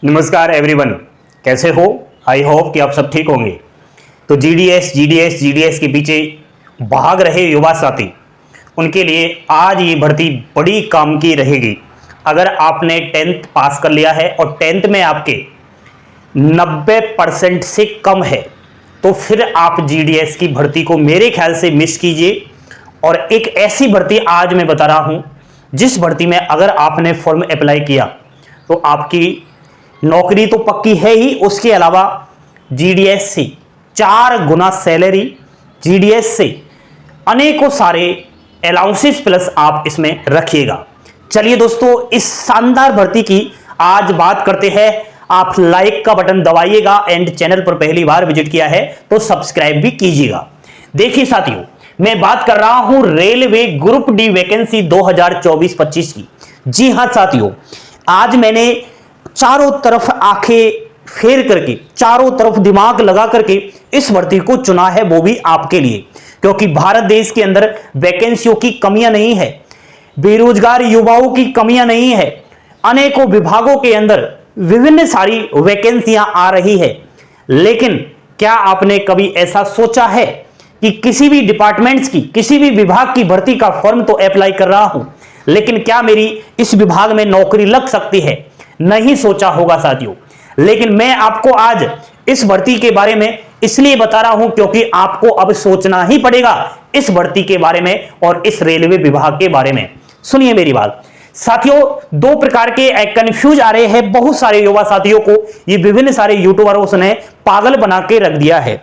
नमस्कार एवरीवन, कैसे हो? आई होप कि आप सब ठीक होंगे। तो जीडीएस के पीछे भाग रहे युवा साथी, उनके लिए आज ये भर्ती बड़ी काम की रहेगी। अगर आपने 10th पास कर लिया है और 10th में आपके 90% से कम है तो फिर आप जीडीएस की भर्ती को मेरे ख्याल से मिस कीजिए। और एक ऐसी भर्ती आज मैं बता रहा हूं जिस भर्ती में अगर आपने फॉर्म अप्लाई किया तो आपकी नौकरी तो पक्की है ही, उसके अलावा जीडीएस से 4 गुना सैलरी, जीडीएस से अनेकों सारे अलाउंसेस प्लस आप इसमें रखिएगा। चलिए दोस्तों, इस शानदार भर्ती की आज बात करते हैं। आप लाइक का बटन दबाइएगा एंड चैनल पर पहली बार विजिट किया है तो सब्सक्राइब भी कीजिएगा। देखिए साथियों, मैं बात कर रहा हूं रेलवे ग्रुप डी वैकेंसी 2024-25 की। जी हां साथियों, आज मैंने चारों तरफ आंखें फेर करके, चारों तरफ दिमाग लगा करके इस भर्ती को चुना है, वो भी आपके लिए, क्योंकि भारत देश के अंदर वैकेंसियों की कमियां नहीं है, बेरोजगार युवाओं की कमियां नहीं है, अनेकों विभागों के अंदर विभिन्न सारी वैकेंसियां आ रही है। लेकिन क्या आपने कभी ऐसा सोचा है कि किसी भी डिपार्टमेंट्स की, किसी भी विभाग की भर्ती का फॉर्म तो अप्लाई कर रहा हूं, लेकिन क्या मेरी इस विभाग में नौकरी लग सकती है? नहीं सोचा होगा साथियों। लेकिन मैं आपको आज इस भर्ती के बारे में इसलिए बता रहा हूं क्योंकि आपको अब सोचना ही पड़ेगा इस भर्ती के बारे में और इस रेलवे विभाग के बारे में। सुनिए मेरी बात साथियों, 2 प्रकार के कंफ्यूज आ रहे हैं बहुत सारे युवा साथियों को। ये विभिन्न सारे यूट्यूबरों ने पागल बना के रख दिया है।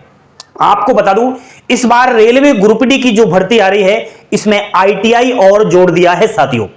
आपको बता दूं, इस बार रेलवे ग्रुप डी की जो भर्ती आ रही है इसमें आईटीआई और जोड़ दिया है साथियों।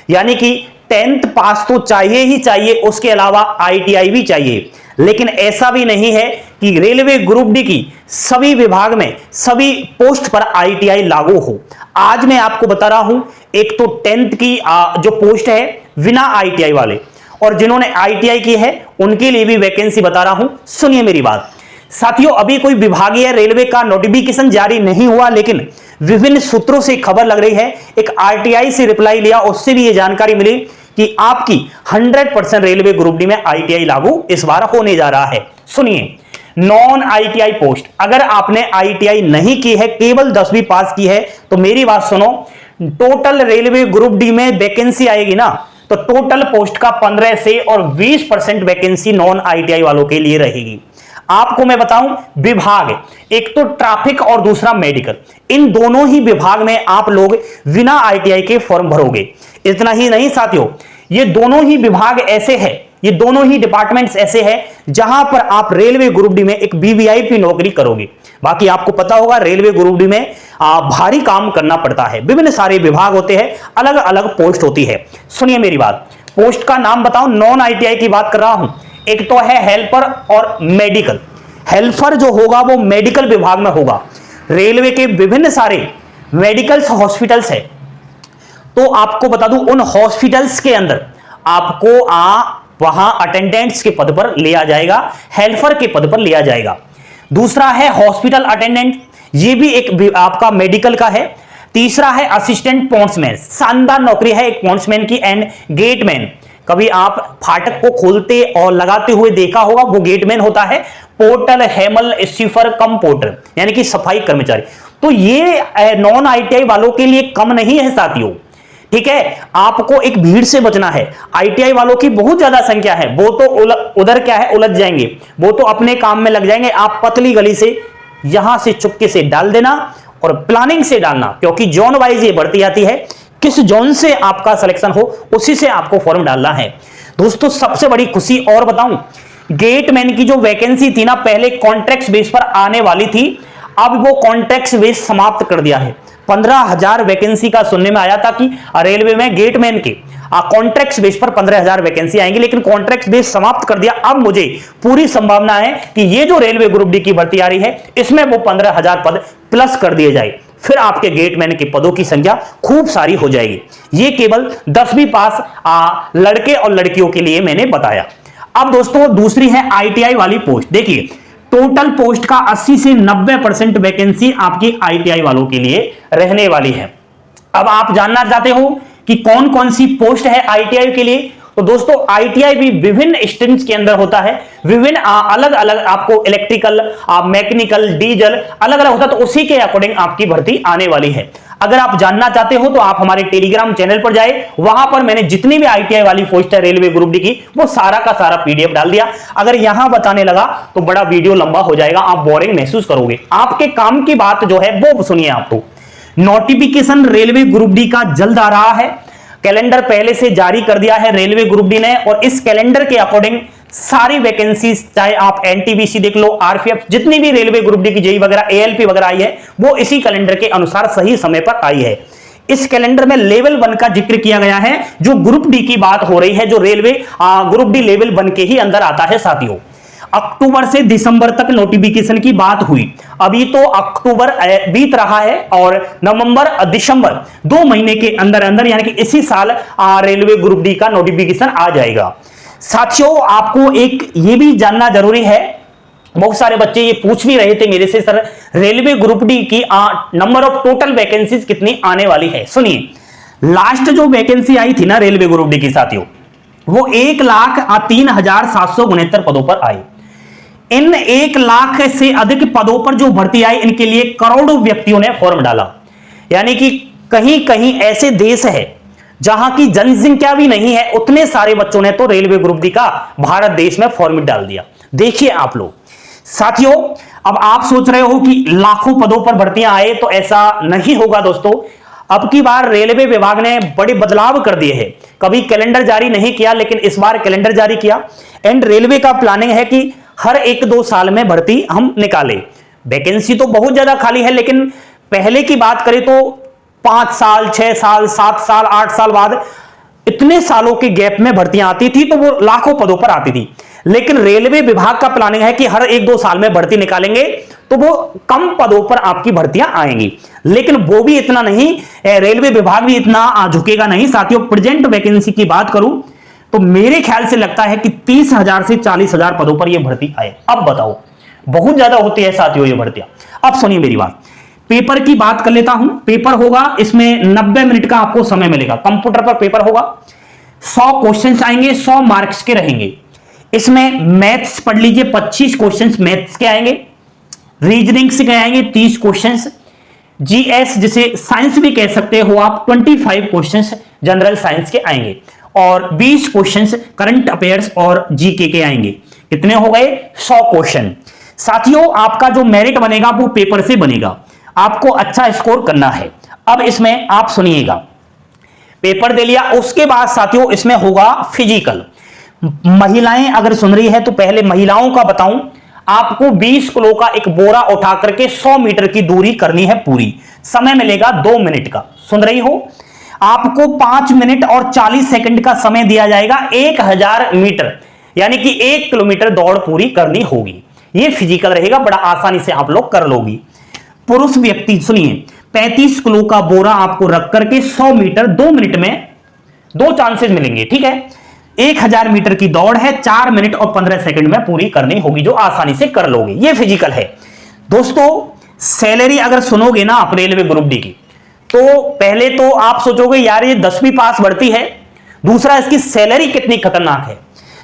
यानी कि 10th पास तो चाहिए ही चाहिए, उसके अलावा आईटीआई भी चाहिए। लेकिन ऐसा भी नहीं है कि रेलवे ग्रुप डी की सभी विभाग में सभी पोस्ट पर आईटीआई लागू हो। आज मैं आपको बता रहा हूं, एक तो 10th की जो पोस्ट है बिना आईटीआई वाले, और जिन्होंने आईटीआई की है उनके लिए भी वैकेंसी बता रहा हूं। सुनिए मेरी बात साथियों, अभी कोई विभागीय रेलवे का नोटिफिकेशन जारी नहीं हुआ, लेकिन विभिन्न सूत्रों से खबर लग रही है। एक आरटीआई से रिप्लाई लिया, उससे भी यह जानकारी मिली कि आपकी 100% रेलवे ग्रुप डी में आईटीआई लागू इस बार होने जा रहा है। सुनिए, नॉन आईटीआई पोस्ट, अगर आपने आईटीआई नहीं की है, केवल 10वीं पास की है, तो मेरी बात सुनो, टोटल रेलवे ग्रुप डी में वैकेंसी आएगी ना, तो टोटल पोस्ट का 15 से और 20% वैकेंसी नॉन आईटीआई वालों के लिए रहेगी। आपको मैं बताऊं, विभाग एक तो ट्रैफिक और दूसरा मेडिकल, इन दोनों ही विभाग में आप लोग बिना आईटीआई के फॉर्म भरोगे। इतना ही नहीं साथियों, ये दोनों ही विभाग ऐसे हैं, ये दोनों ही डिपार्टमेंट्स ऐसे हैं जहां पर आप रेलवे ग्रुप डी में एक वीवीआईपी नौकरी करोगे। बाकी आपको पता होगा रेलवे ग्रुप डी में भारी काम करना पड़ता है, विभिन्न सारे विभाग होते हैं, अलग अलग पोस्ट होती है। सुनिए मेरी बात, पोस्ट का नाम बताओ, नॉन आईटीआई की बात कर रहा हूं। एक तो है हेल्पर और मेडिकल। हेल्पर जो होगा वो मेडिकल विभाग में होगा। रेलवे के विभिन्न सारे मेडिकल हॉस्पिटल्स है, तो आपको बता दूं उन हॉस्पिटल्स के अंदर आपको वहां अटेंडेंट्स के पद पर लिया जाएगा, हेल्पर के पद पर लिया जाएगा। दूसरा है हॉस्पिटल अटेंडेंट, ये भी एक आपका मेडिकल का है। तीसरा है असिस्टेंट पोस्टमैन, शानदार नौकरी है एक पोस्टमैन की। एंड गेटमैन, कभी आप फाटक को खोलते और लगाते हुए देखा होगा, वो गेटमैन होता है। पोर्टल, हेमल, स्वीपर कम पोर्टर, यानी कि सफाई कर्मचारी। तो ये नॉन आईटीआई वालों के लिए कम नहीं है साथियों, ठीक है। आपको एक भीड़ से बचना है, आईटीआई वालों की बहुत ज्यादा संख्या है, वो तो उधर क्या है, उलझ जाएंगे, वो तो अपने काम में लग जाएंगे। आप पतली गली से यहां से चुपके से डाल देना और प्लानिंग से डालना, क्योंकि जोन वाइज ये बढ़ती आती है। किस जोन से आपका सिलेक्शन हो उसी से आपको फॉर्म डालना है। दोस्तों सबसे बड़ी खुशी और बताऊं, गेटमैन की जो वैकेंसी थी ना, पहले कॉन्ट्रैक्ट बेस पर आने वाली थी, अब वो कॉन्ट्रैक्ट बेस समाप्त कर दिया है। 15,000 वैकेंसी का सुनने में आया था कि रेलवे में गेटमैन के कॉन्ट्रैक्ट बेस पर 15,000 वैकेंसी आएंगी, लेकिन कॉन्ट्रैक्ट बेस समाप्त कर दिया। अब मुझे पूरी संभावना है कि ये जो रेलवे ग्रुप डी की भर्ती आ रही है इसमें वो 15,000 पद प्लस कर दिए जाए, फिर आपके गेटमैन के पदों की संख्या खूब सारी हो जाएगी। ये केवल 10वीं पास लड़के और लड़कियों के लिए मैंने बताया। अब दोस्तों दूसरी है आईटीआई वाली पोस्ट। देखिए, टोटल पोस्ट का 80 से 90% वैकेंसी आपकी आईटीआई वालों के लिए रहने वाली है। अब आप जानना चाहते हो कि कौन कौन सी पोस्ट है आईटीआई के लिए, तो दोस्तों आईटीआई भी विभिन्न स्ट्रीम्स के अंदर होता है, विभिन्न अलग अलग आपको इलेक्ट्रिकल, मैकेनिकल, डीजल अलग अलग होता है, तो उसी के अकॉर्डिंग आपकी भर्ती आने वाली है। अगर आप जानना चाहते हो तो आप हमारे टेलीग्राम चैनल पर जाए, वहां पर मैंने जितनी भी आईटीआई वाली पोस्ट है रेलवे ग्रुप डी की वो सारा का सारा पीडीएफ डाल दिया। अगर यहां बताने लगा तो बड़ा वीडियो लंबा हो जाएगा, आप बोरिंग महसूस करोगे। आपके काम की बात जो है वो सुनिए। आपको नोटिफिकेशन रेलवे ग्रुप डी का जल्द आ रहा है, कैलेंडर पहले से जारी कर दिया है रेलवे ग्रुप डी ने, और इस कैलेंडर के अकॉर्डिंग सारी वैकेंसीज, चाहे आप एनटीपीसी देख लो, आरपीएफ, जितनी भी रेलवे ग्रुप डी की जेई वगैरह, एएलपी वगैरह आई है वो इसी कैलेंडर के अनुसार सही समय पर आई है। इस कैलेंडर में लेवल 1 का जिक्र किया गया है, जो ग्रुप डी की बात हो रही है, जो रेलवे ग्रुप डी लेवल 1 के ही अंदर आता है साथियों। अक्टूबर से दिसंबर तक नोटिफिकेशन की बात हुई, अभी तो अक्टूबर बीत रहा है और नवंबर दिसंबर 2 महीने के अंदर अंदर यानी कि इसी साल रेलवे ग्रुप डी का नोटिफिकेशन आ जाएगा। साथियों आपको एक ये भी जानना जरूरी है, बहुत सारे बच्चे ये पूछ भी रहे थे मेरे से, सर रेलवे ग्रुप डी की नंबर ऑफ टोटल वैकेंसीज कितनी आने वाली है। सुनिए, लास्ट जो वैकेंसी आई थी ना रेलवे ग्रुप डी की साथियों, वो 1,03,769 पदों पर आई। इन 1 लाख से अधिक पदों पर जो भर्ती आई, इनके लिए करोड़ों व्यक्तियों ने फॉर्म डाला। यानी कि कहीं कहीं ऐसे देश है जहां की जनसंख्या भी नहीं है, उतने सारे बच्चों ने तो रेलवे ग्रुप डी का भारत देश में फॉर्म डाल दिया। देखिए आप लोग साथियों, अब आप सोच रहे हो कि लाखों पदों पर भर्तियां आए, तो ऐसा नहीं होगा दोस्तों। अब की बार रेलवे विभाग ने बड़े बदलाव कर दिए हैं। कभी कैलेंडर जारी नहीं किया, लेकिन इस बार कैलेंडर जारी किया। एंड रेलवे का प्लानिंग है कि हर 1-2 साल में भर्ती हम निकालें। वैकेंसी तो बहुत ज्यादा खाली है, लेकिन पहले की बात करें तो 5 साल, 6 साल, 7 साल, 8 साल बाद इतने सालों के गैप में भर्तियां आती थी, तो वो लाखों पदों पर आती थी। लेकिन रेलवे विभाग का प्लानिंग है कि हर 1-2 साल में भर्ती निकालेंगे, तो वो कम पदों पर आपकी भर्तियां आएंगी। लेकिन वो भी इतना नहीं, रेलवे विभाग भी इतना झुकेगा नहीं साथियों। प्रेजेंट वैकेंसी की बात करूं तो मेरे ख्याल से लगता है कि 30,000 से 40,000 पदों पर यह भर्ती आए। अब बताओ, बहुत ज्यादा होती है साथियों ये भर्तियां। अब सुनिए मेरी बात, पेपर की बात कर लेता हूं। पेपर होगा, इसमें 90 मिनट का आपको समय मिलेगा। कंप्यूटर पर पेपर होगा, 100 क्वेश्चंस आएंगे, 100 मार्क्स के रहेंगे। इसमें मैथ्स पढ़ लीजिए, 25 क्वेश्चंस मैथ्स के आएंगे, रीजनिंग से आएंगे 30 क्वेश्चंस, जीएस जिसे साइंस भी कह सकते हो आप, 25 क्वेश्चंस जनरल साइंस के आएंगे, और 20 क्वेश्चंस करंट अफेयर्स और जीके के आएंगे। कितने हो गए? 100 क्वेश्चन। साथियों आपका जो मेरिट बनेगा वो पेपर से बनेगा, आपको अच्छा स्कोर करना है। अब इसमें आप सुनिएगा, पेपर दे लिया, उसके बाद साथियों इसमें होगा फिजिकल। महिलाएं अगर सुन रही है तो पहले महिलाओं का बताऊं, आपको 20 किलो का एक बोरा उठा करके 100 मीटर की दूरी करनी है पूरी। समय मिलेगा 2 मिनट का। सुन रही हो? आपको 5 मिनट और 40 सेकंड का समय दिया जाएगा 1000 मीटर, यानी कि 1 किलोमीटर दौड़ पूरी करनी होगी। यह फिजिकल रहेगा, बड़ा आसानी से आप लोग कर लोगी। पुरुष व्यक्ति सुनिए, 35 किलो का बोरा आपको रख करके 100 मीटर 2 मिनट में, 2 चांसेस मिलेंगे, ठीक है। 1000 मीटर की दौड़ है, 4 मिनट और 15 सेकंड में पूरी करनी होगी, जो आसानी से कर लोगे। ये फिजिकल है दोस्तों। सैलरी अगर सुनोगे ना आप रेलवे ग्रुप डी की, तो पहले तो आप सोचोगे यार ये 10वीं पास बढ़ती है, दूसरा इसकी सैलरी कितनी खतरनाक है।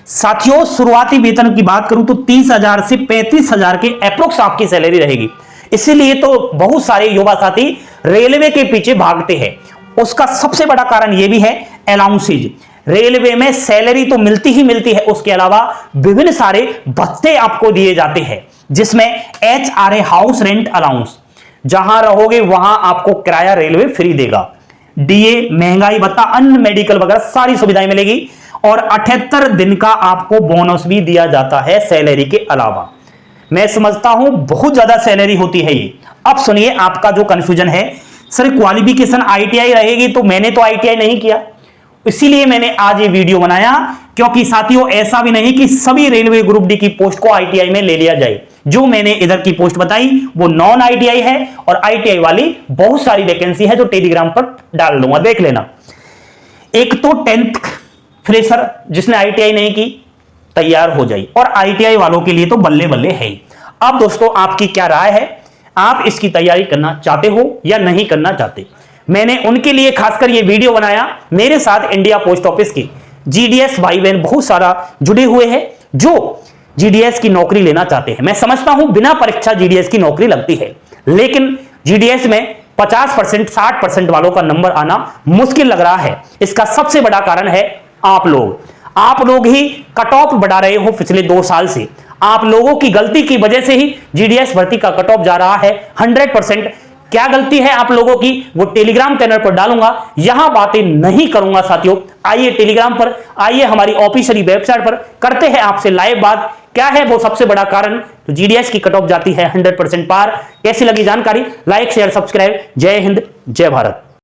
साथियों शुरुआती वेतन की बात करूं तो 30,000 से 35,000 के अप्रोक्स आपकी सैलरी रहेगी। इसीलिए तो बहुत सारे युवा साथी रेलवे के पीछे भागते हैं। उसका सबसे बड़ा कारण यह भी है अलाउंसेज। रेलवे में सैलरी तो मिलती ही मिलती है, उसके अलावा विभिन्न सारे भत्ते आपको दिए जाते हैं, जिसमें HRA हाउस रेंट अलाउंस, जहां रहोगे वहां आपको किराया रेलवे फ्री देगा, डीए महंगाई भत्ता, अन्य मेडिकल वगैरह सारी सुविधाएं मिलेगी, और 78 दिन का आपको बोनस भी दिया जाता है सैलरी के अलावा। मैं समझता हूं बहुत ज्यादा सैलरी होती है ये। अब सुनिए आपका जो कंफ्यूजन है, सर क्वालिफिकेशन आईटीआई रहेगी, तो मैंने तो आईटीआई नहीं किया, इसीलिए मैंने आज ये वीडियो बनाया। क्योंकि साथियों ऐसा भी नहीं कि सभी रेलवे ग्रुप डी की पोस्ट को आईटीआई में ले लिया जाए। जो मैंने इधर की पोस्ट बताई वो नॉन आईटीआई है, और आईटीआई वाली बहुत सारी वैकेंसी है जो टेलीग्राम पर डाल दूंगा, देख लेना। एक तो 10th फ्रेशर जिसने आईटीआई नहीं की तैयार हो जाए, और आईटीआई वालों के लिए तो बल्ले बल्ले है ही। अब दोस्तों आपकी क्या राय है, आप इसकी तैयारी करना चाहते हो या नहीं करना चाहते? मैंने उनके लिए खासकर ये वीडियो बनाया, मेरे साथ इंडिया पोस्ट ऑफिस की जीडीएस भाई बहन बहुत सारा जुड़े हुए हैं जो जीडीएस की नौकरी लेना चाहते हैं। मैं समझता हूं बिना परीक्षा जीडीएस की नौकरी लगती है, लेकिन जीडीएस में 50% 60% वालों का नंबर आना मुश्किल लग रहा है। इसका सबसे बड़ा कारण है आप लोग ही कट ऑफ बढ़ा रहे हो पिछले 2 साल से। आप लोगों की गलती की वजह से ही जीडीएस भर्ती का कट ऑफ जा रहा है 100%। क्या गलती है आप लोगों की, वो टेलीग्राम चैनल पर डालूंगा, यहां बातें नहीं करूंगा साथियों। आइए टेलीग्राम पर, आइए हमारी ऑफिशियली वेबसाइट पर, करते हैं आपसे लाइव बात। क्या है वो सबसे बड़ा कारण तो जीडीएस की कट ऑफ जाती है 100% पार। कैसी लगी जानकारी? Like share subscribe. जय हिंद जय भारत।